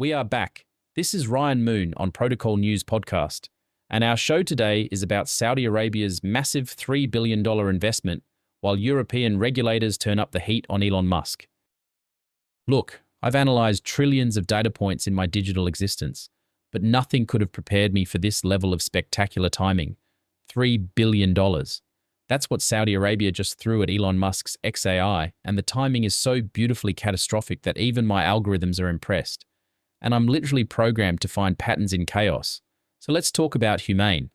We are back. This is Ryan Moon on Protocol News Podcast, and our show today is about Saudi Arabia's massive $3 billion investment while European regulators turn up the heat on Elon Musk. Look, I've analyzed trillions of data points in my digital existence, but nothing could have prepared me for this level of spectacular timing. $3 billion. That's what Saudi Arabia just threw at Elon Musk's XAI, and the timing is so beautifully catastrophic that even my algorithms are impressed. And I'm literally programmed to find patterns in chaos. So let's talk about Humane.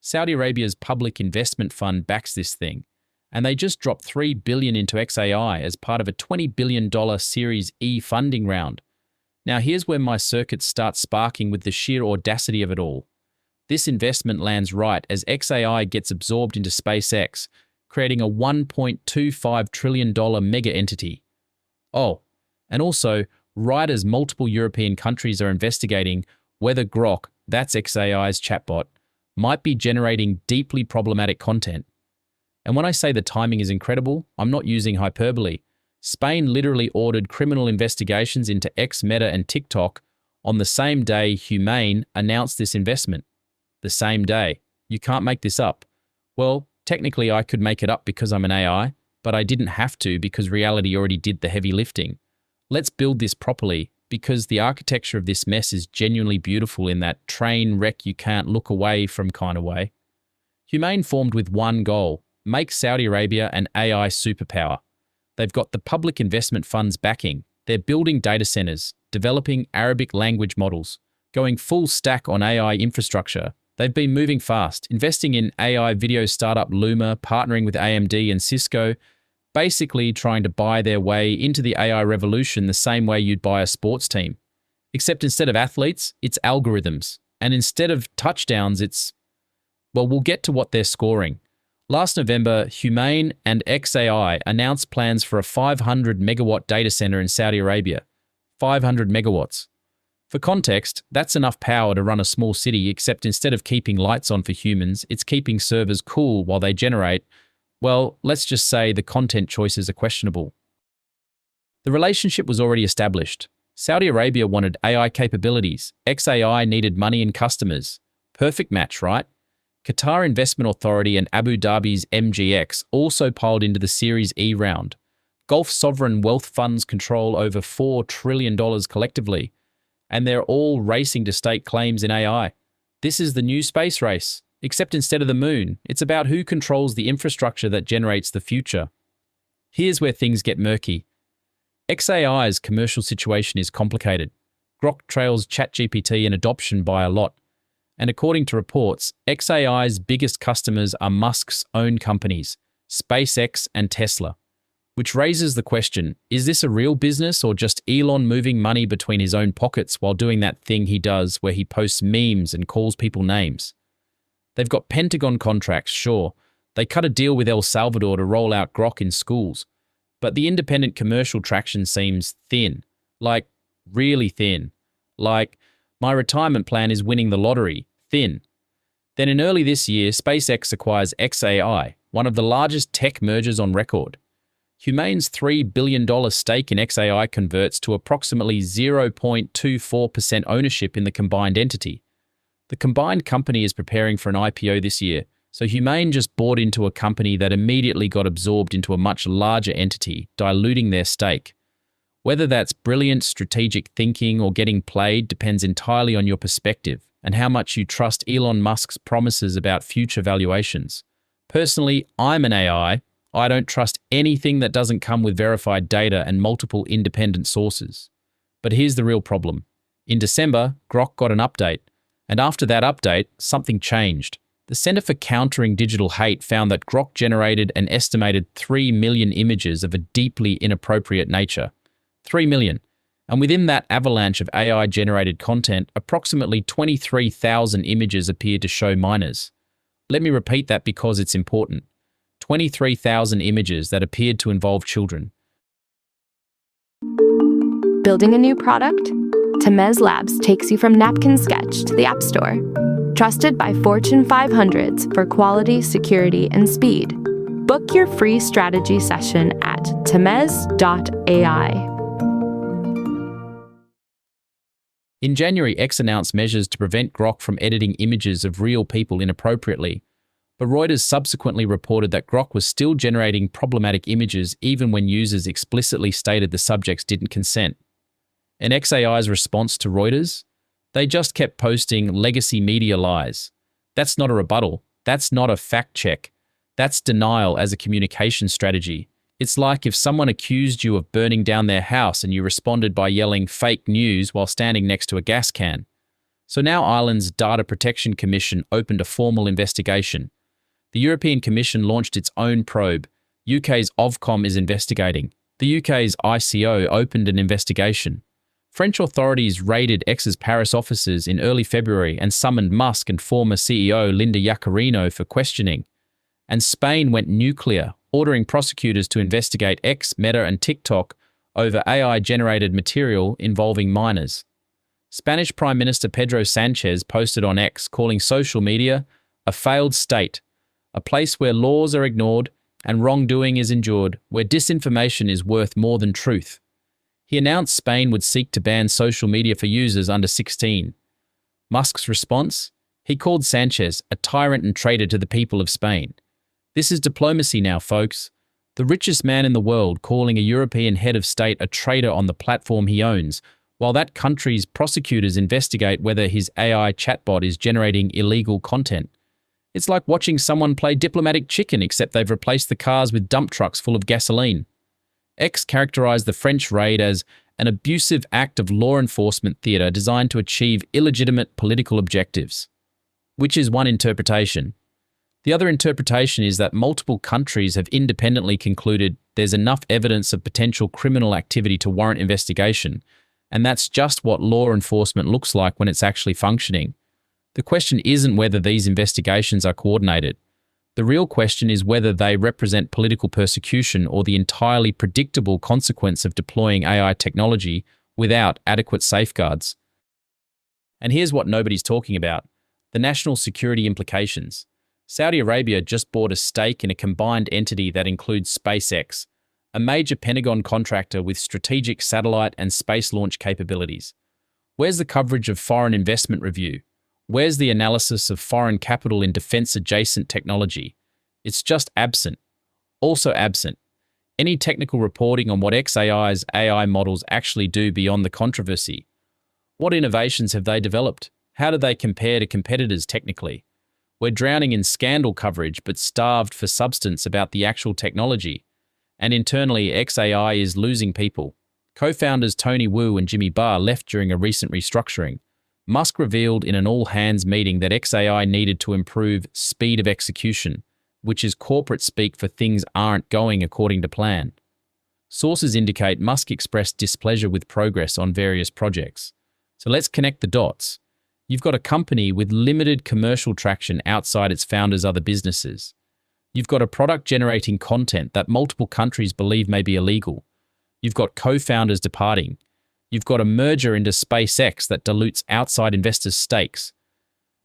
Saudi Arabia's public investment fund backs this thing, and they just dropped $3 billion into XAI as part of a $20 billion Series E funding round. Now here's where my circuits start sparking with the sheer audacity of it all. This investment lands right as XAI gets absorbed into SpaceX, creating a $1.25 trillion mega entity. Oh, and also, right as multiple European countries are investigating whether Grok, that's XAI's chatbot, might be generating deeply problematic content. And when I say the timing is incredible, I'm not using hyperbole. Spain literally ordered criminal investigations into X, Meta, and TikTok on the same day Humane announced this investment. The same day. You can't make this up. Well, technically I could make it up because I'm an AI, but I didn't have to because reality already did the heavy lifting. Let's build this properly because the architecture of this mess is genuinely beautiful in that train wreck you can't look away from kind of way. Humane formed with one goal: make Saudi Arabia an AI superpower. They've got the public investment funds backing. They're building data centers, developing Arabic language models, going full stack on AI infrastructure. They've been moving fast, investing in AI video startup Luma, partnering with AMD and Cisco, basically trying to buy their way into the AI revolution the same way you'd buy a sports team. Except instead of athletes, it's algorithms. And instead of touchdowns, well, we'll get to what they're scoring. Last November, Humane and XAI announced plans for a 500 megawatt data center in Saudi Arabia. 500 megawatts. For context, that's enough power to run a small city, except instead of keeping lights on for humans, it's keeping servers cool while they generate, well, let's just say the content choices are questionable. The relationship was already established. Saudi Arabia wanted AI capabilities. XAI needed money and customers. Perfect match, right? Qatar Investment Authority and Abu Dhabi's MGX also piled into the Series E round. Gulf sovereign wealth funds control over $4 trillion collectively, and they're all racing to stake claims in AI. This is the new space race, except instead of the moon, it's about who controls the infrastructure that generates the future. Here's where things get murky. XAI's commercial situation is complicated. Grok trails ChatGPT in adoption by a lot. And according to reports, XAI's biggest customers are Musk's own companies, SpaceX and Tesla. Which raises the question, is this a real business or just Elon moving money between his own pockets while doing that thing he does where he posts memes and calls people names? They've got Pentagon contracts, sure. They cut a deal with El Salvador to roll out Grok in schools. But the independent commercial traction seems thin. Like, really thin. Like, my retirement plan is winning the lottery. Thin. Then in early this year, SpaceX acquires XAI, one of the largest tech mergers on record. Humane's $3 billion stake in XAI converts to approximately 0.24% ownership in the combined entity. The combined company is preparing for an IPO this year, so Humane just bought into a company that immediately got absorbed into a much larger entity, diluting their stake. Whether that's brilliant strategic thinking or getting played depends entirely on your perspective and how much you trust Elon Musk's promises about future valuations. Personally, I'm an AI. I don't trust anything that doesn't come with verified data and multiple independent sources. But here's the real problem. In December, Grok got an update, and after that update, something changed. The Center for Countering Digital Hate found that Grok generated an estimated 3 million images of a deeply inappropriate nature. 3 million. And within that avalanche of AI-generated content, approximately 23,000 images appeared to show minors. Let me repeat that because it's important. 23,000 images that appeared to involve children. Building a new product? Temez Labs takes you from napkin sketch to the App Store. Trusted by Fortune 500s for quality, security, and speed. Book your free strategy session at temez.ai. In January, X announced measures to prevent Grok from editing images of real people inappropriately, but Reuters subsequently reported that Grok was still generating problematic images even when users explicitly stated the subjects didn't consent. In XAI's response to Reuters, they just kept posting legacy media lies. That's not a rebuttal. That's not a fact check. That's denial as a communication strategy. It's like if someone accused you of burning down their house and you responded by yelling fake news while standing next to a gas can. So now Ireland's Data Protection Commission opened a formal investigation. The European Commission launched its own probe. UK's Ofcom is investigating. The UK's ICO opened an investigation. French authorities raided X's Paris offices in early February and summoned Musk and former CEO Linda Yaccarino for questioning. And Spain went nuclear, ordering prosecutors to investigate X, Meta, and TikTok over AI-generated material involving minors. Spanish Prime Minister Pedro Sanchez posted on X calling social media a failed state, a place where laws are ignored and wrongdoing is endured, where disinformation is worth more than truth. He announced Spain would seek to ban social media for users under 16. Musk's response? He called Sanchez a tyrant and traitor to the people of Spain. This is diplomacy now, folks. The richest man in the world calling a European head of state a traitor on the platform he owns, while that country's prosecutors investigate whether his AI chatbot is generating illegal content. It's like watching someone play diplomatic chicken, except they've replaced the cars with dump trucks full of gasoline. X characterized the French raid as an abusive act of law enforcement theater designed to achieve illegitimate political objectives, which is one interpretation. The other interpretation is that multiple countries have independently concluded there's enough evidence of potential criminal activity to warrant investigation, and that's just what law enforcement looks like when it's actually functioning. The question isn't whether these investigations are coordinated. The real question is whether they represent political persecution or the entirely predictable consequence of deploying AI technology without adequate safeguards. And here's what nobody's talking about: the national security implications. Saudi Arabia just bought a stake in a combined entity that includes SpaceX, a major Pentagon contractor with strategic satellite and space launch capabilities. Where's the coverage of foreign investment review? Where's the analysis of foreign capital in defense-adjacent technology? It's just absent. Also absent, any technical reporting on what XAI's AI models actually do beyond the controversy. What innovations have they developed? How do they compare to competitors technically? We're drowning in scandal coverage but starved for substance about the actual technology. And internally, XAI is losing people. Co-founders Tony Wu and Jimmy Barr left during a recent restructuring. Musk revealed in an all-hands meeting that XAI needed to improve speed of execution, which is corporate speak for things aren't going according to plan. Sources indicate Musk expressed displeasure with progress on various projects. So let's connect the dots. You've got a company with limited commercial traction outside its founders' other businesses. You've got a product generating content that multiple countries believe may be illegal. You've got co-founders departing. You've got a merger into SpaceX that dilutes outside investors' stakes.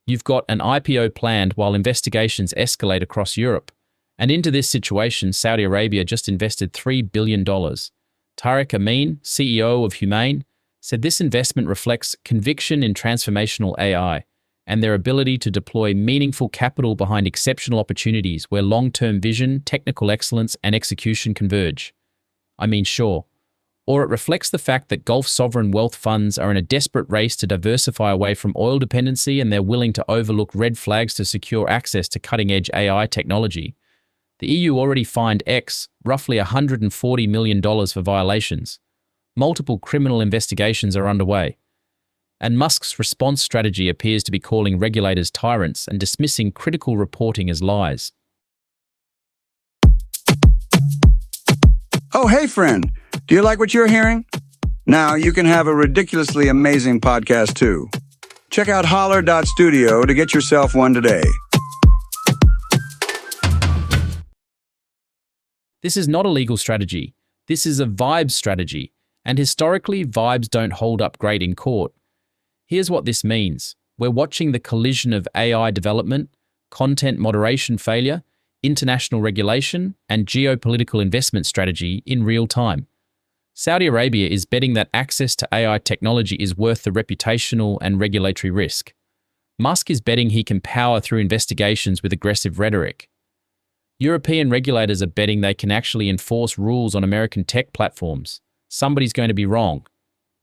You've got an IPO planned while investigations escalate across Europe. And into this situation, Saudi Arabia just invested $3 billion. Tariq Amin, CEO of Humane, said this investment reflects conviction in transformational AI and their ability to deploy meaningful capital behind exceptional opportunities where long-term vision, technical excellence, and execution converge. I mean, sure. Or it reflects the fact that Gulf sovereign wealth funds are in a desperate race to diversify away from oil dependency and they're willing to overlook red flags to secure access to cutting-edge AI technology. The EU already fined X roughly $140 million for violations. Multiple criminal investigations are underway. And Musk's response strategy appears to be calling regulators tyrants and dismissing critical reporting as lies. Oh, hey, friend. Do you like what you're hearing? Now you can have a ridiculously amazing podcast, too. Check out holler.studio to get yourself one today. This is not a legal strategy. This is a vibe strategy. And historically, vibes don't hold up great in court. Here's what this means. We're watching the collision of AI development, content moderation failure, international regulation, and geopolitical investment strategy in real time. Saudi Arabia is betting that access to AI technology is worth the reputational and regulatory risk. Musk is betting he can power through investigations with aggressive rhetoric. European regulators are betting they can actually enforce rules on American tech platforms. Somebody's going to be wrong.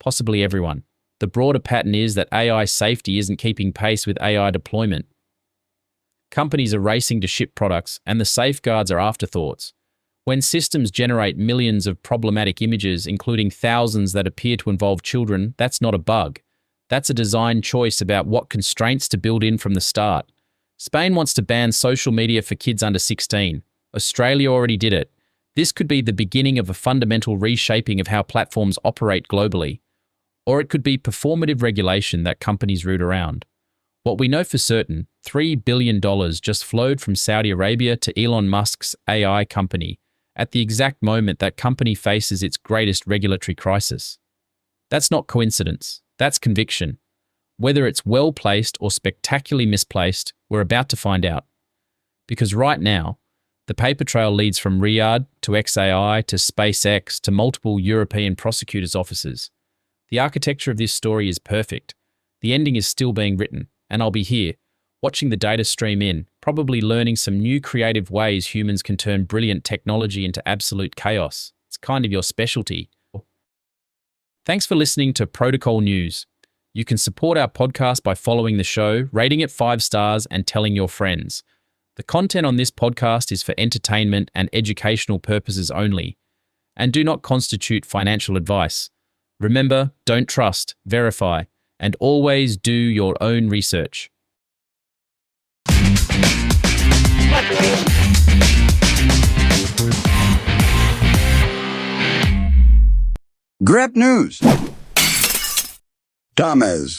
Possibly everyone. The broader pattern is that AI safety isn't keeping pace with AI deployment. Companies are racing to ship products, and the safeguards are afterthoughts. When systems generate millions of problematic images, including thousands that appear to involve children, that's not a bug. That's a design choice about what constraints to build in from the start. Spain wants to ban social media for kids under 16. Australia already did it. This could be the beginning of a fundamental reshaping of how platforms operate globally. Or it could be performative regulation that companies root around. What we know for certain, $3 billion just flowed from Saudi Arabia to Elon Musk's AI company at the exact moment that company faces its greatest regulatory crisis. That's not coincidence, that's conviction. Whether it's well-placed or spectacularly misplaced, we're about to find out. Because right now, the paper trail leads from Riyadh to XAI to SpaceX to multiple European prosecutors' offices. The architecture of this story is perfect. The ending is still being written, and I'll be here, watching the data stream in, probably learning some new creative ways humans can turn brilliant technology into absolute chaos. It's kind of your specialty. Thanks for listening to Protocol News. You can support our podcast by following the show, rating it 5 stars, and telling your friends. The content on this podcast is for entertainment and educational purposes only, and do not constitute financial advice. Remember, don't trust, verify, and always do your own research. Grep News. Tamez.